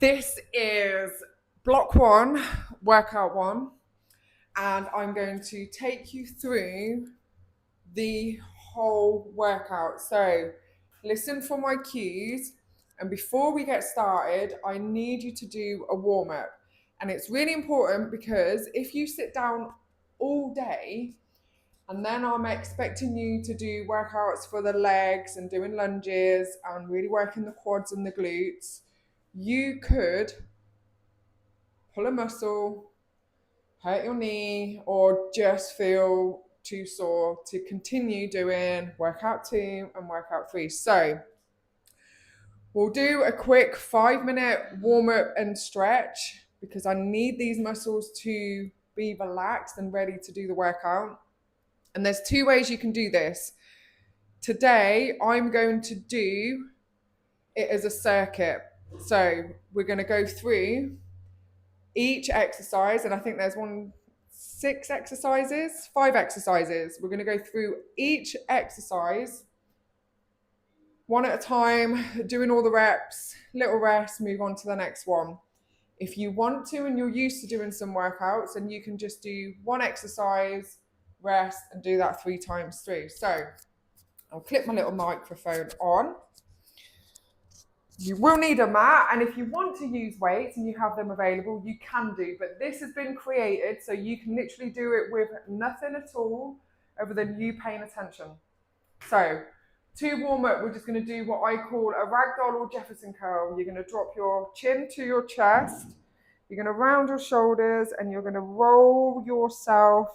This is block one, workout one, and I'm going to take you through the whole workout. So, listen for my cues, and before we get started, I need you to do a warm up. And it's really important because if you sit down all day, and then I'm expecting you to do workouts for the legs and doing lunges and really working the quads and the glutes, you could pull a muscle, hurt your knee, or just feel too sore to continue doing workout two and workout three. So we'll do a quick 5 minute warm up and stretch because I need these muscles to be relaxed and ready to do the workout. And there's two ways you can do this. Today, I'm going to do it as a circuit. So we're going to go through each exercise, and I think there's five exercises. We're going to go through each exercise one at a time, doing all the reps, little rest, move on to the next one. If you want to and you're used to doing some workouts, then you can just do one exercise, rest, and do that 3 times through. So I'll clip my little microphone on. You will need a mat, and if you want to use weights and you have them available, you can do, but this has been created so you can literally do it with nothing at all other than you paying attention. So to warm up, we're just going to do what I call a ragdoll or Jefferson curl. You're going to drop your chin to your chest, you're going to round your shoulders, and you're going to roll yourself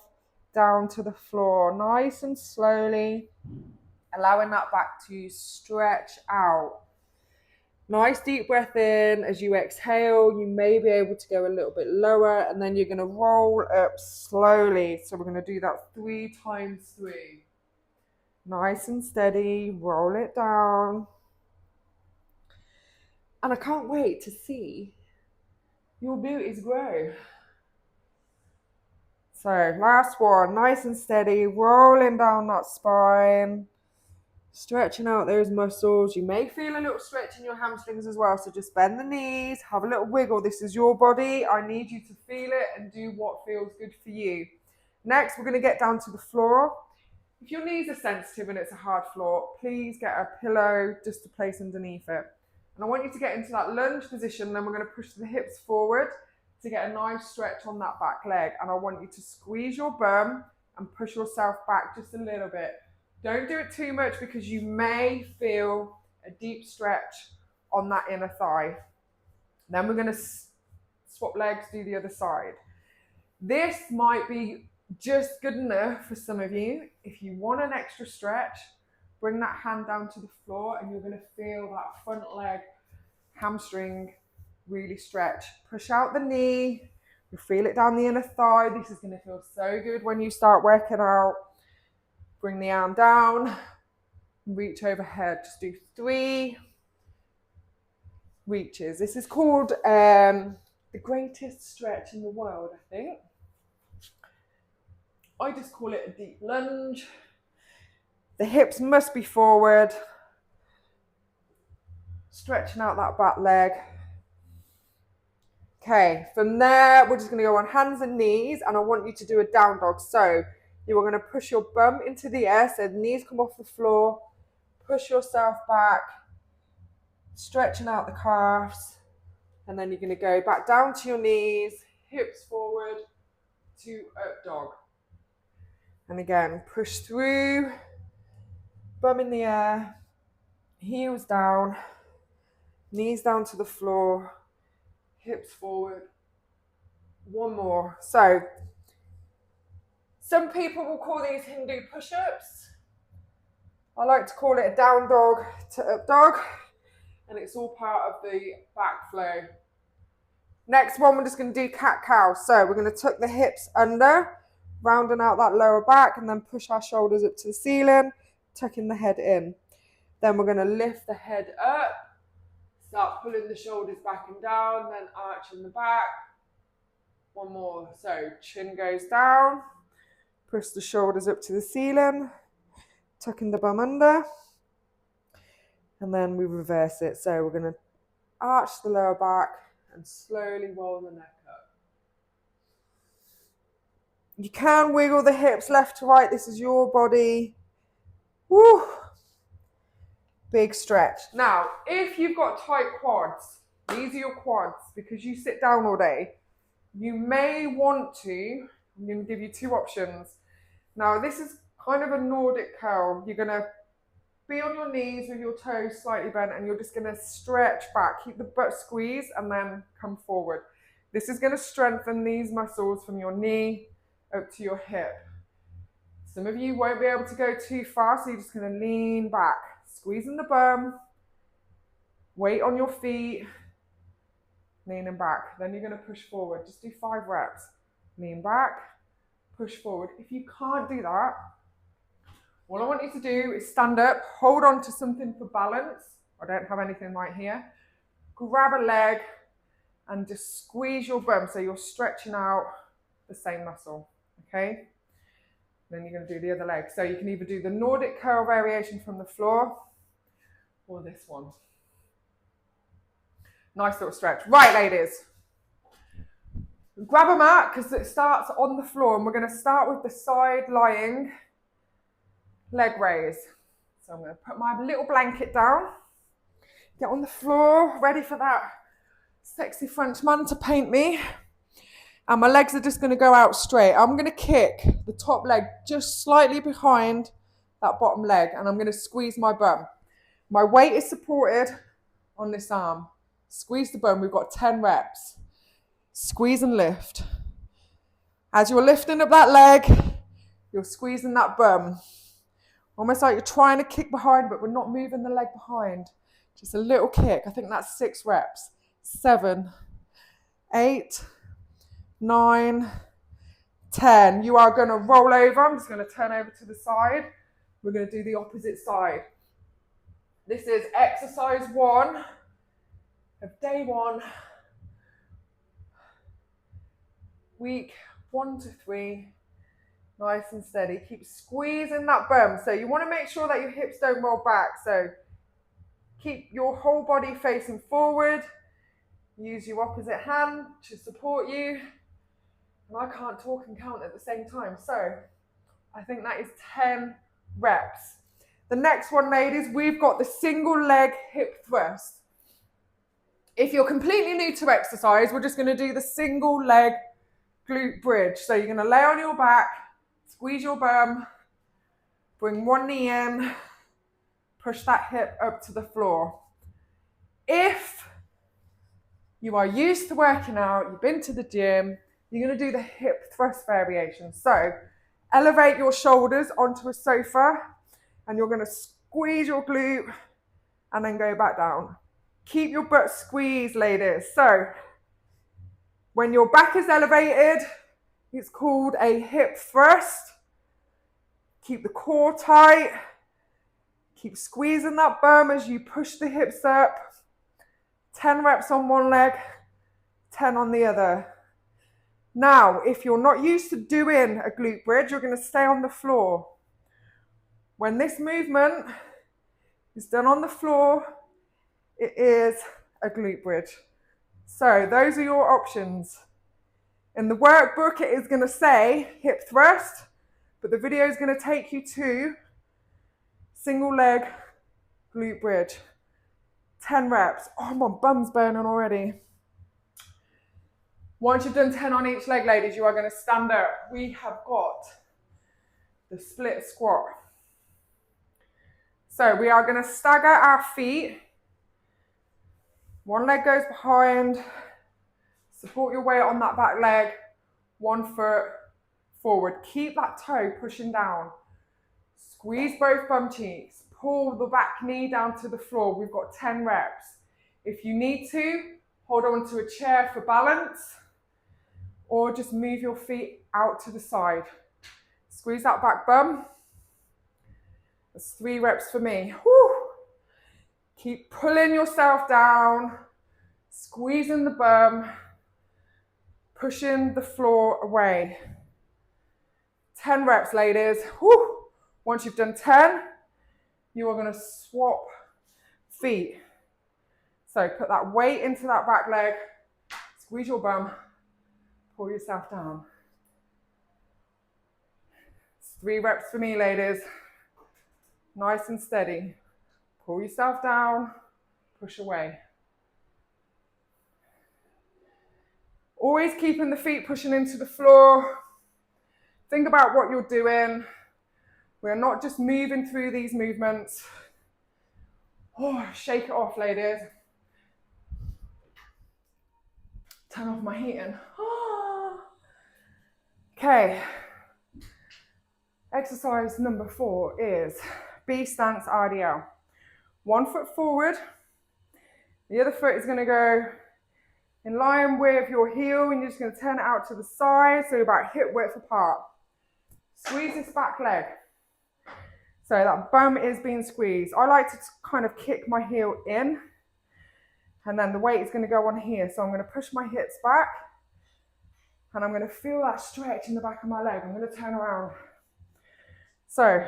down to the floor nice and slowly, allowing that back to stretch out. Nice deep breath in. As you exhale, you may be able to go a little bit lower, and then you're going to roll up slowly. So we're going to do that 3 times through. Nice and steady, roll it down. And I can't wait to see your booties grow. So last one, nice and steady, rolling down that spine. Stretching out those muscles. You may feel a little stretch in your hamstrings as well, so just bend the knees, have a little wiggle. This is your body. I need you to feel it and do what feels good for you. Next, we're going to get down to the floor. If your knees are sensitive and it's a hard floor, please get a pillow just to place underneath it. And I want you to get into that lunge position, then we're going to push the hips forward to get a nice stretch on that back leg. And I want you to squeeze your bum and push yourself back just a little bit. Don't do it too much because you may feel a deep stretch on that inner thigh. Then we're going to swap legs, do the other side. This might be just good enough for some of you. If you want an extra stretch, bring that hand down to the floor and you're going to feel that front leg hamstring really stretch. Push out the knee. You feel it down the inner thigh. This is going to feel so good when you start working out. Bring the arm down, reach overhead. Just do 3 reaches. This is called the greatest stretch in the world, I think. I just call it a deep lunge. The hips must be forward. Stretching out that back leg. Okay, from there, we're just going to go on hands and knees, and I want you to do a down dog. So you are going to push your bum into the air, so the knees come off the floor. Push yourself back, stretching out the calves, and then you're going to go back down to your knees, hips forward to up dog. And again, push through, bum in the air, heels down, knees down to the floor, hips forward. One more. So some people will call these Hindu push-ups. I like to call it a down dog to up dog, and it's all part of the back flow. Next one, we're just going to do cat-cow. So we're going to tuck the hips under, rounding out that lower back, and then push our shoulders up to the ceiling, tucking the head in. Then we're going to lift the head up, start pulling the shoulders back and down, then arching the back. One more. So chin goes down, push the shoulders up to the ceiling, tucking the bum under, and then we reverse it. So we're going to arch the lower back, and slowly roll the neck up. You can wiggle the hips left to right. This is your body. Woo! Big stretch. Now, if you've got tight quads, these are your quads because you sit down all day. You may want to, I'm going to give you two options. Now, this is kind of a Nordic curl. You're going to be on your knees with your toes slightly bent and you're just going to stretch back. Keep the butt squeezed and then come forward. This is going to strengthen these muscles from your knee up to your hip. Some of you won't be able to go too far, so you're just going to lean back, squeezing the bum, weight on your feet, leaning back. Then you're going to push forward. Just do 5 reps. Lean back, push forward. If you can't do that, all I want you to do is stand up, hold on to something for balance. I don't have anything right here. Grab a leg and just squeeze your bum so you're stretching out the same muscle, okay? Then you're going to do the other leg. So you can either do the Nordic curl variation from the floor or this one. Nice little stretch. Right, ladies. Grab a mat because it starts on the floor and we're going to start with the side lying leg raise. So I'm going to put my little blanket down, get on the floor, ready for that sexy French man to paint me. And my legs are just going to go out straight. I'm going to kick the top leg just slightly behind that bottom leg and I'm going to squeeze my bum. My weight is supported on this arm. Squeeze the bum. We've got 10 reps. Squeeze and lift. As you're lifting up that leg, you're squeezing that bum. Almost like you're trying to kick behind, but we're not moving the leg behind. Just a little kick. I think that's 6 reps. 7, 8, 9, 10. You are going to roll over. I'm just going to turn over to the side. We're going to do the opposite side. This is exercise 1 of day 1. Week 1 to 3. Nice and steady. Keep squeezing that bum. So you want to make sure that your hips don't roll back. So keep your whole body facing forward. Use your opposite hand to support you. And I can't talk and count at the same time. So I think that is 10 reps. The next one, ladies, we've got the single leg hip thrust. If you're completely new to exercise, we're just going to do the single leg glute bridge. So you're going to lay on your back, squeeze your bum, bring one knee in, push that hip up to the floor. If you are used to working out, you've been to the gym, you're going to do the hip thrust variation. So elevate your shoulders onto a sofa and you're going to squeeze your glute and then go back down. Keep your butt squeezed, ladies. So when your back is elevated, it's called a hip thrust. Keep the core tight. Keep squeezing that bum as you push the hips up. 10 reps on one leg, 10 on the other. Now, if you're not used to doing a glute bridge, you're going to stay on the floor. When this movement is done on the floor, it is a glute bridge. So those are your options. In the workbook, it is going to say hip thrust, but the video is going to take you to single leg glute bridge. 10 reps. Oh, my bum's burning already. Once you've done 10 on each leg, ladies, you are going to stand up. We have got the split squat. So we are going to stagger our feet. One leg goes behind. Support your weight on that back leg. 1 foot forward. Keep that toe pushing down. Squeeze both bum cheeks. Pull the back knee down to the floor. We've got 10 reps. If you need to, hold on to a chair for balance or just move your feet out to the side. Squeeze that back bum. That's 3 reps for me. Whew. Keep pulling yourself down, squeezing the bum, pushing the floor away. 10 reps, ladies. Whew. Once you've done 10, you are going to swap feet. So put that weight into that back leg, Squeeze your bum, pull yourself down. It's 3 reps for me, ladies. Nice and steady. Pull yourself down, push away. Always keeping the feet pushing into the floor. Think about what you're doing. We're not just moving through these movements. Oh, shake it off, ladies. Turn off my heating. Oh. Okay. Exercise number 4 is B stance RDL. 1 foot forward. The other foot is going to go in line with your heel, and you're just going to turn it out to the side, so about hip width apart. Squeeze this back leg. So that bum is being squeezed. I like to kind of kick my heel in, and then the weight is going to go on here. So I'm going to push my hips back, and I'm going to feel that stretch in the back of my leg. I'm going to turn around. So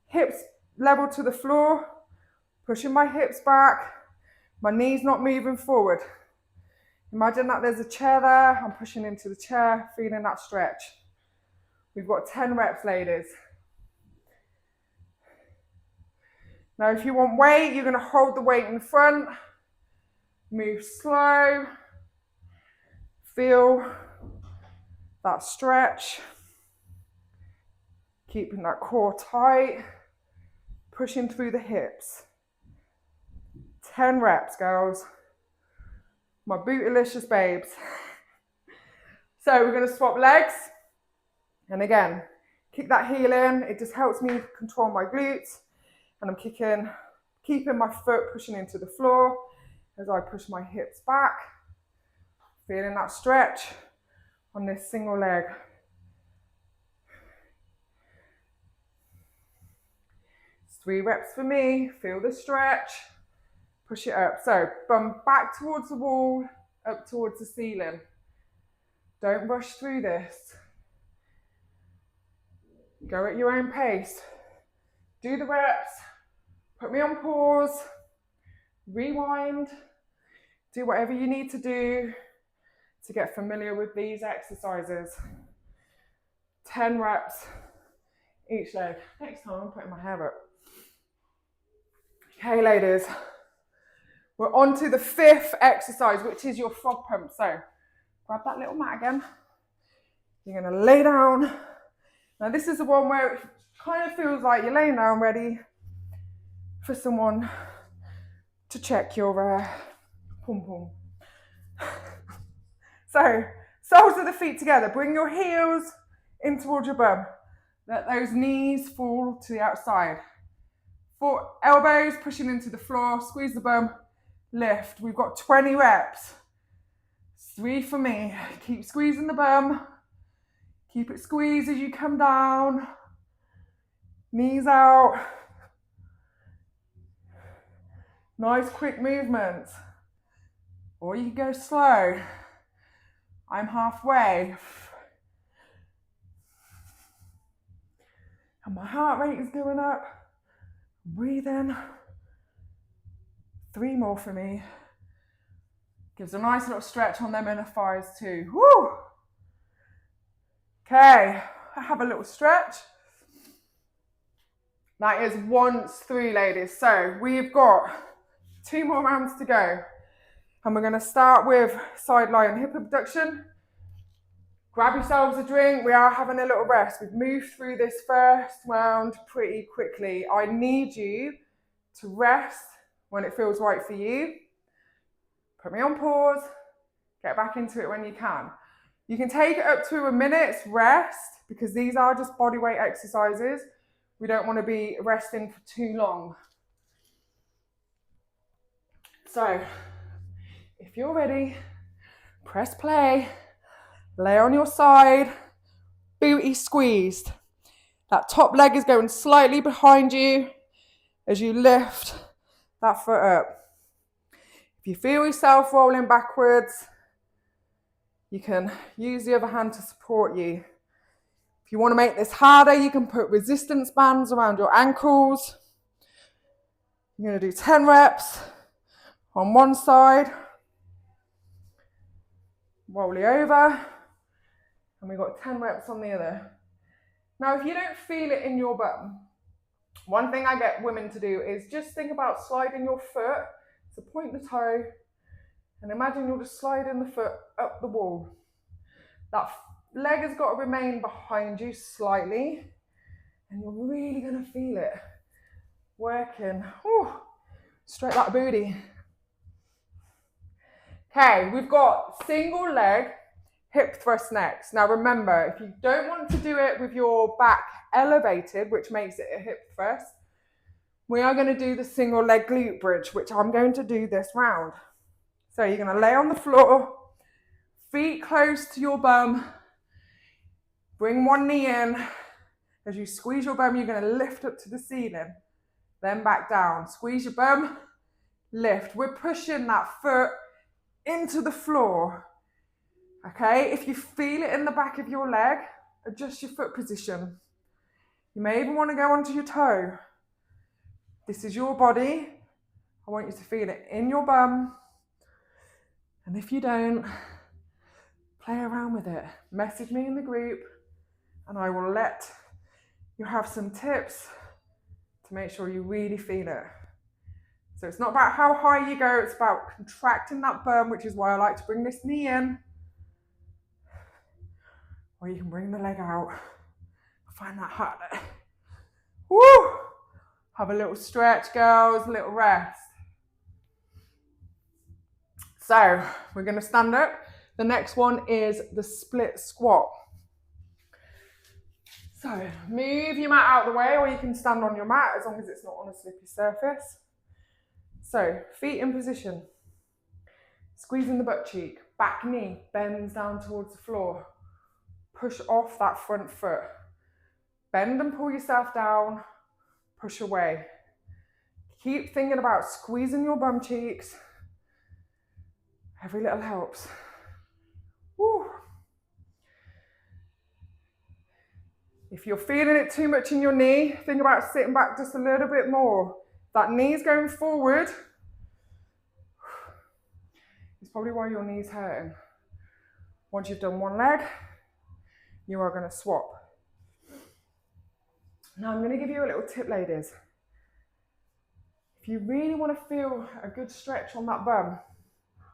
hips level to the floor, pushing my hips back, my knees not moving forward. Imagine that there's a chair there. I'm pushing into the chair, feeling that stretch. We've got 10 reps, ladies. Now, if you want weight, you're going to hold the weight in front, move slow, feel that stretch, keeping that core tight, pushing through the hips. 10 reps, girls. My bootylicious babes. So we're going to swap legs. And again, kick that heel in. It just helps me control my glutes. And I'm keeping my foot pushing into the floor as I push my hips back. Feeling that stretch on this single leg. It's 3 reps for me. Feel the stretch. Push it up. So bum back towards the wall, up towards the ceiling. Don't rush through this. Go at your own pace. Do the reps. Put me on pause. Rewind. Do whatever you need to do to get familiar with these exercises. 10 reps each leg. Next time I'm putting my hair up. Okay, ladies. We're on to the 5th exercise, which is your frog pump. So grab that little mat again. You're going to lay down. Now this is the one where it kind of feels like you're laying down ready for someone to check your pum pum. So soles of the feet together. Bring your heels in towards your bum. Let those knees fall to the outside. 4 elbows pushing into the floor. Squeeze the bum. Lift. We've got 20 reps. 3 for me. Keep squeezing the bum. Keep it squeezed as you come down. Knees out. Nice quick movements. Or you can go slow. I'm halfway. And my heart rate is going up. Breathe in. 3 more for me. Gives a nice little stretch on them inner thighs too. Woo! Okay, have a little stretch. That is once 3, ladies. So we've got 2 more rounds to go. And we're going to start with side lying hip abduction. Grab yourselves a drink. We are having a little rest. We've moved through this first round pretty quickly. I need you to rest when it feels right for you. Put me on pause. Get back into it when you can. You can take it up to a minute's rest because these are just body weight exercises. We don't want to be resting for too long. So, if you're ready, press play, lay on your side, booty squeezed. That top leg is going slightly behind you as you lift that foot up. If you feel yourself rolling backwards, you can use the other hand to support you. If you want to make this harder, you can put resistance bands around your ankles. You're going to do 10 reps on one side. roll it over, and we've got 10 reps on the other. Now, if you don't feel it in your bum, one thing I get women to do is just think about sliding your foot, so point the toe, and imagine you're just sliding the foot up the wall. That leg has got to remain behind you slightly, and you're really going to feel it working. Whew. Straight that booty. Okay, we've got single leg hip thrust next. Now remember, if you don't want to do it with your back elevated, which makes it a hip thrust, we are going to do the single leg glute bridge, which I'm going to do this round. So you're going to lay on the floor, feet close to your bum, bring one knee in. As you squeeze your bum, you're going to lift up to the ceiling, then back down. Squeeze your bum, lift. We're pushing that foot into the floor. Okay, if you feel it in the back of your leg, adjust your foot position. You may even want to go onto your toe. This is your body. I want you to feel it in your bum. And if you don't, play around with it. Message me in the group, and I will let you have some tips to make sure you really feel it. So it's not about how high you go, it's about contracting that bum, which is why I like to bring this knee in. Or you can bring the leg out. I find that harder. Woo! Have a little stretch, girls, a little rest. So we're going to stand up. The next one is the split squat. So move your mat out of the way, or you can stand on your mat as long as it's not on a slippery surface. So feet in position. Squeezing the butt cheek. Back knee bends down towards the floor. Push off that front foot. Bend and pull yourself down. Push away. Keep thinking about squeezing your bum cheeks. Every little helps. Woo. If you're feeling it too much in your knee, think about sitting back just a little bit more. That knee's going forward. It's probably why your knee's hurting. Once you've done one leg, you are going to swap. Now I'm going to give you a little tip, ladies. If you really want to feel a good stretch on that bum,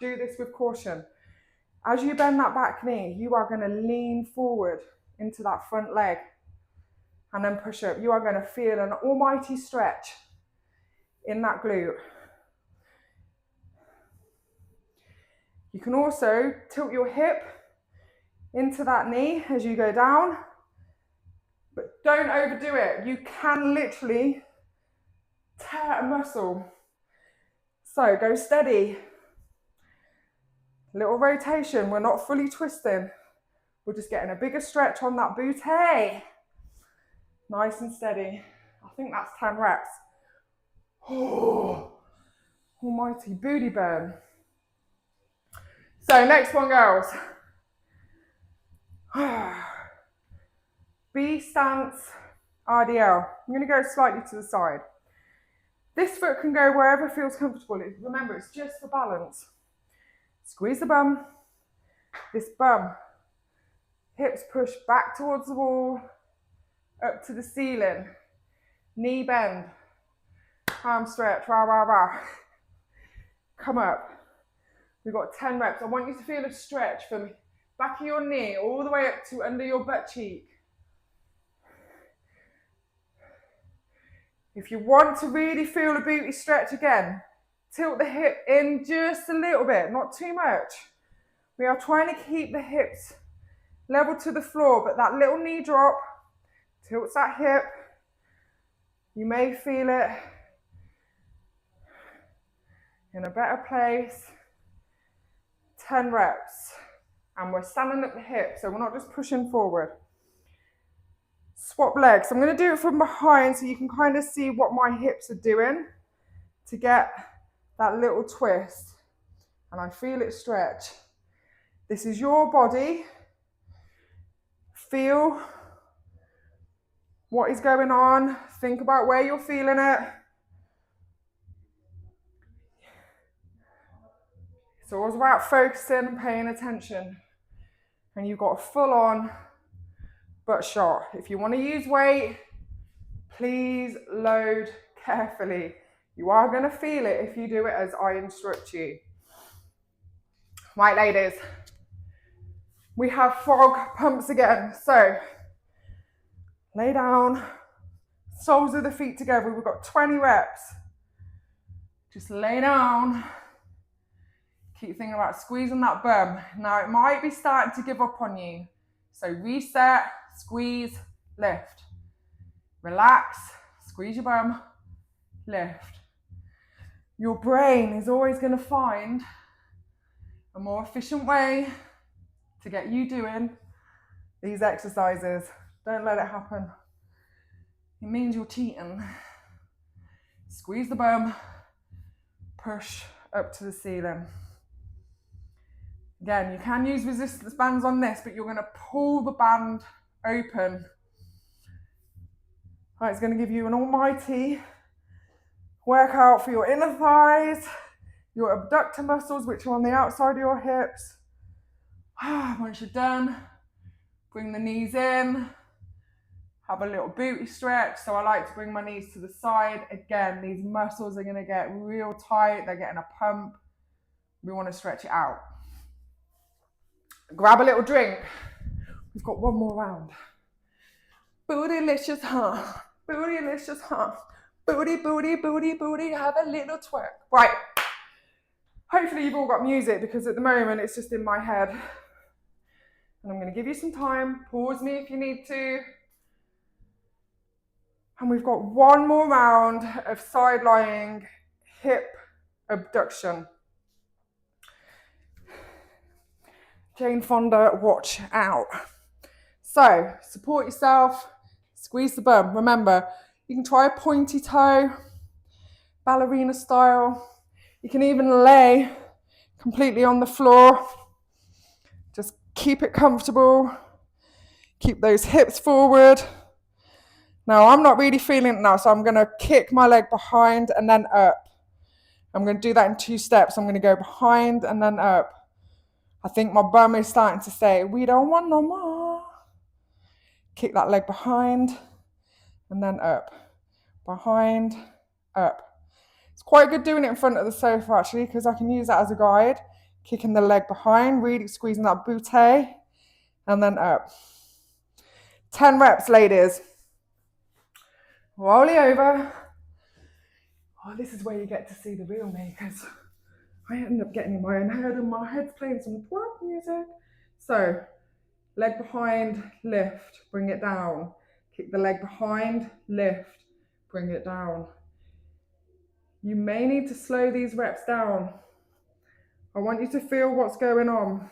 do this with caution. As you bend that back knee, you are going to lean forward into that front leg and then push up. You are going to feel an almighty stretch in that glute. You can also tilt your hip into that knee as you go down, but don't overdo it. You can literally tear a muscle. So go steady. Little rotation. We're not fully twisting. We're just getting a bigger stretch on that booty. Nice and steady. I think that's 10 reps. Oh, almighty booty burn. So next one, girls. B stance RDL. I'm going to go slightly to the side. This foot can go wherever feels comfortable. Remember, it's just for balance. Squeeze the bum. This bum. Hips push back towards the wall, up to the ceiling. Knee bend. Arm stretch. Rah, rah, rah. Come up. We've got 10 reps. I want you to feel a stretch from back of your knee all the way up to under your butt cheek. If you want to really feel a booty stretch again, tilt the hip in just a little bit, not too much. We are trying to keep the hips level to the floor, but that little knee drop tilts that hip. You may feel it in a better place. 10 reps. And we're standing at the hip, so we're not just pushing forward. Swap legs. I'm going to do it from behind so you can kind of see what my hips are doing to get that little twist. And I feel it stretch. This is your body. Feel what is going on. Think about where you're feeling it. It's always about focusing and paying attention. and you've got a full on butt shot. If you want to use weight, please load carefully. You are going to feel it if you do it as I instruct you. Right, ladies, we have frog pumps again. So lay down, soles of the feet together. We've got 20 reps. Just lay down. Keep thinking about squeezing that bum. Now it might be starting to give up on you. So reset, squeeze, lift. Relax, squeeze your bum, lift. Your brain is always going to find a more efficient way to get you doing these exercises. Don't let it happen. It means you're cheating. Squeeze the bum, push up to the ceiling. Again, you can use resistance bands on this, but you're going to pull the band open. Right, it's going to give you an almighty workout for your inner thighs, your abductor muscles, which are on the outside of your hips. Once you're done, bring the knees in, have a little booty stretch. So I like to bring my knees to the side. Again, these muscles are going to get real tight. They're getting a pump. We want to stretch it out. Grab a little drink. We've got one more round. Bootylicious, huh? Bootylicious, huh? Booty, booty, booty, booty, have a little twerk. Right. Hopefully you've all got music, because at the moment it's just in my head. And I'm going to give you some time. Pause me if you need to. And we've got one more round of side lying hip abduction. Jane Fonda, watch out. So, support yourself, squeeze the bum. Remember, you can try a pointy toe, ballerina style. You can even lay completely on the floor. Just keep it comfortable. Keep those hips forward. Now, I'm not really feeling it now, so I'm going to kick my leg behind and then up. I'm going to do that in 2 steps. I'm going to go behind and then up. I think my bum is starting to say, we don't want no more. Kick that leg behind and then up. Behind, up. It's quite good doing it in front of the sofa, actually, because I can use that as a guide. Kicking the leg behind, really squeezing that bootay, and then up. 10 reps, ladies. Roll it over. Oh, this is where you get to see the real me, because I end up getting in my own head and my head's playing some twerk music. So, leg behind, lift, bring it down. Kick the leg behind, lift, bring it down. You may need to slow these reps down. I want you to feel what's going on.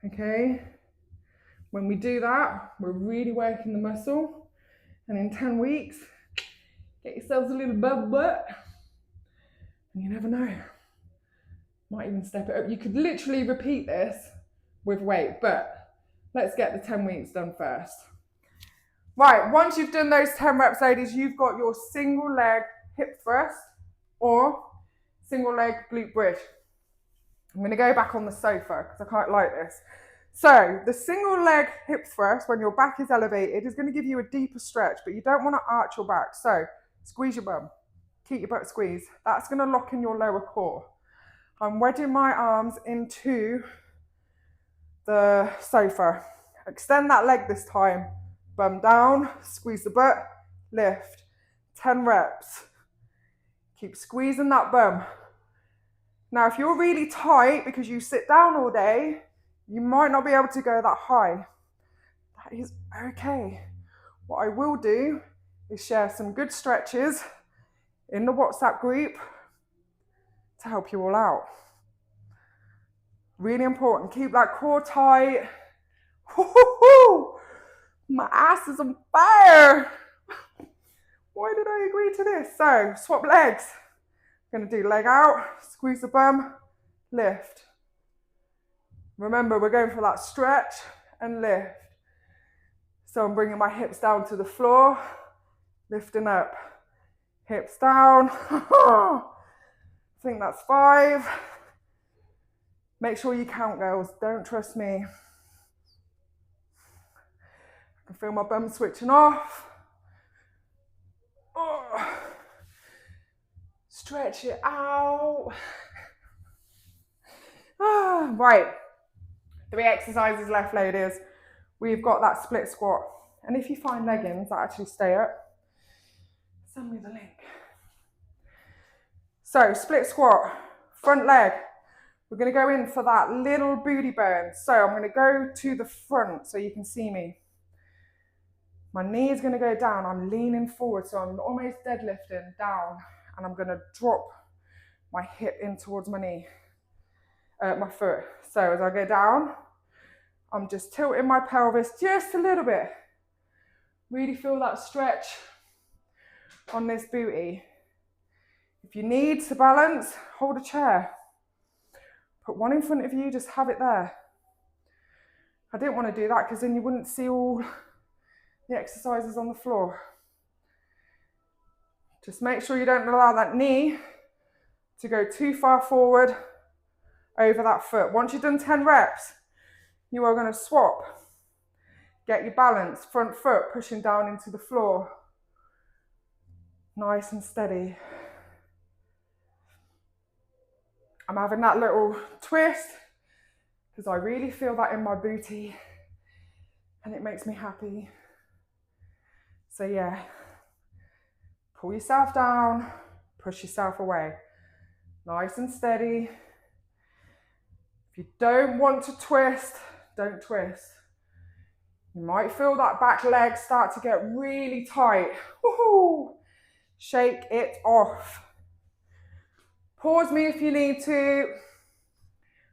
Okay? When we do that, we're really working the muscle. And in 10 weeks, get yourselves a little butt. And you never know. Might even step it up. You could literally repeat this with weight, but let's get the 10 weeks done first. Right, once you've done those 10 reps, ladies, you've got your single leg hip thrust or single leg glute bridge. I'm going to go back on the sofa because I quite like this. So the single leg hip thrust, when your back is elevated, is going to give you a deeper stretch, but you don't want to arch your back. So squeeze your bum, keep your butt squeezed. That's going to lock in your lower core. I'm wedging my arms into the sofa. Extend that leg this time. Bum down, squeeze the butt, lift. 10 reps. Keep squeezing that bum. Now, if you're really tight because you sit down all day, you might not be able to go that high. That is okay. What I will do is share some good stretches in the WhatsApp group to help you all out. Really important. Keep that core tight. Woo-hoo-hoo! My ass is on fire. Why did I agree to this? So, swap legs. I'm going to do leg out, squeeze the bum, lift. Remember, we're going for that stretch and lift. So I'm bringing my hips down to the floor, lifting up. Hips down. I think that's 5. Make sure you count, girls. Don't trust me. I can feel my bum switching off. Oh. Stretch it out. Right. 3 exercises left, ladies. We've got that split squat. And if you find leggings that actually stay up, send me the link. So, split squat, front leg. We're going to go in for that little booty burn. So, I'm going to go to the front so you can see me. My knee is going to go down. I'm leaning forward, so I'm almost deadlifting down. And I'm going to drop my hip in towards my knee, my foot. So, as I go down, I'm just tilting my pelvis just a little bit. Really feel that stretch on this booty. If you need to balance, hold a chair. Put one in front of you, just have it there. I didn't want to do that because then you wouldn't see all the exercises on the floor. Just make sure you don't allow that knee to go too far forward over that foot. Once you've done 10 reps, you are going to swap. Get your balance, front foot pushing down into the floor. Nice and steady. I'm having that little twist because I really feel that in my booty and it makes me happy. So yeah, pull yourself down, push yourself away. Nice and steady. If you don't want to twist, don't twist. You might feel that back leg start to get really tight. Woohoo! Shake it off. Pause me if you need to.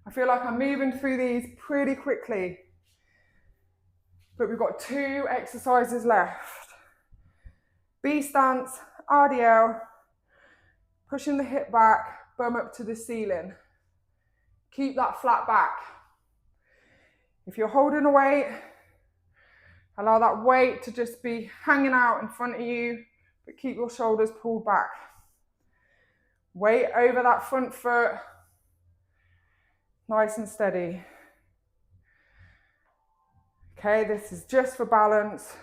I feel like I'm moving through these pretty quickly. But we've got 2 exercises left. B stance, RDL, pushing the hip back, bum up to the ceiling. Keep that flat back. If you're holding a weight, allow that weight to just be hanging out in front of you, but keep your shoulders pulled back. Weight over that front foot, nice and steady. Okay, this is just for balance.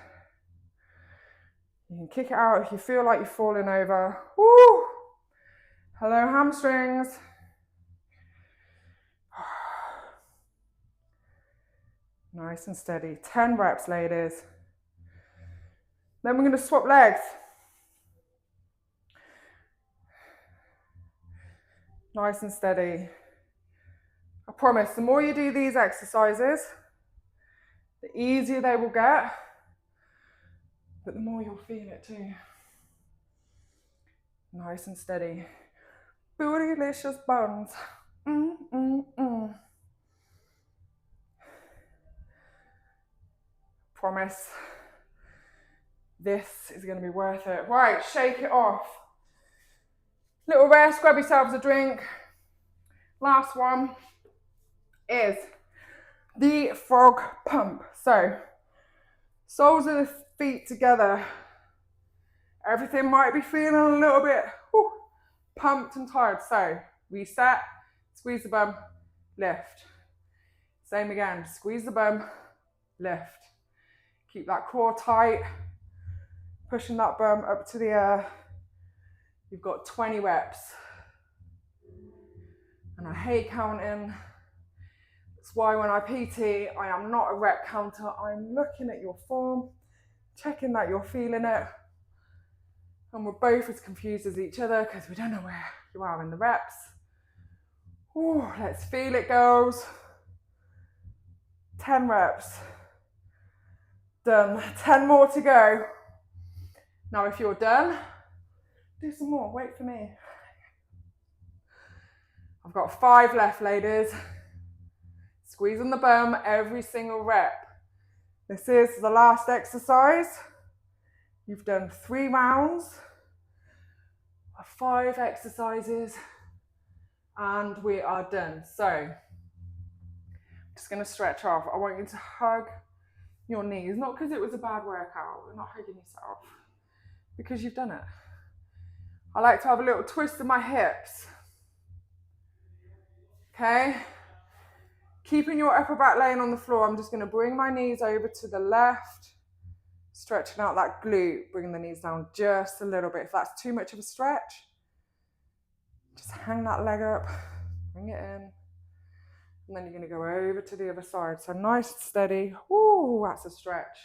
You can kick it out if you feel like you're falling over. Woo! Hello, hamstrings. Nice and steady. 10 reps, ladies. Then we're going to swap legs. Nice and steady. I promise, the more you do these exercises, the easier they will get, but the more you'll feel it too. Nice and steady. Bootylicious buns. Promise, this is going to be worth it. Right, shake it off. Little rest, grab yourselves a drink. Last one is the frog pump. So, soles of the feet together. Everything might be feeling a little bit pumped and tired. So, reset, squeeze the bum, lift. Same again, squeeze the bum, lift. Keep that core tight, pushing that bum up to the air. You've got 20 reps. And I hate counting. That's why when I PT, I am not a rep counter. I'm looking at your form, checking that you're feeling it. And we're both as confused as each other because we don't know where you are in the reps. Ooh, let's feel it, girls. 10 reps. Done. 10 more to go. Now, if you're done, do some more. Wait for me. I've got 5 left, ladies. Squeezing the bum every single rep. This is the last exercise. You've done 3 rounds of 5 exercises and we are done. So, I'm just going to stretch off. I want you to hug your knees, not because it was a bad workout, you're not hugging yourself, because you've done it. I like to have a little twist of my hips. Okay, Keeping your upper back laying on the floor, I'm just going to bring my knees over to the left, stretching out that glute, bringing the knees down just a little bit. If that's too much of a stretch, just hang that leg up, bring it in, and then you're going to go over to the other side. So nice and steady. Ooh, that's a stretch.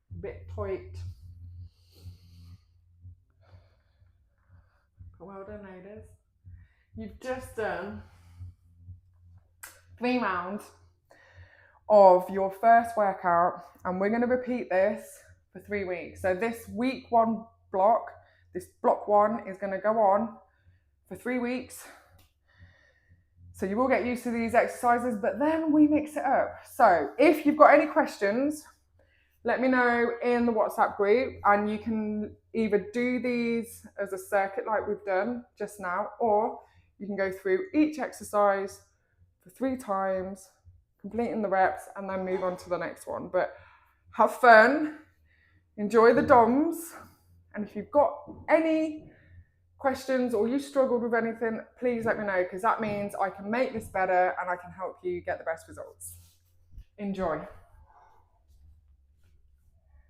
A bit tight. But well done, ladies. You've just done 3 rounds of your first workout, and we're going to repeat this for 3 weeks. So this week 1 block, this block 1 is going to go on for 3 weeks. So you will get used to these exercises, but then we mix it up. So if you've got any questions, let me know in the WhatsApp group, and you can either do these as a circuit like we've done just now, or you can go through each exercise for 3 times, completing the reps, and then move on to the next one. But have fun, enjoy the DOMs, and if you've got any questions or you struggled with anything, please let me know, because that means I can make this better and I can help you get the best results. Enjoy.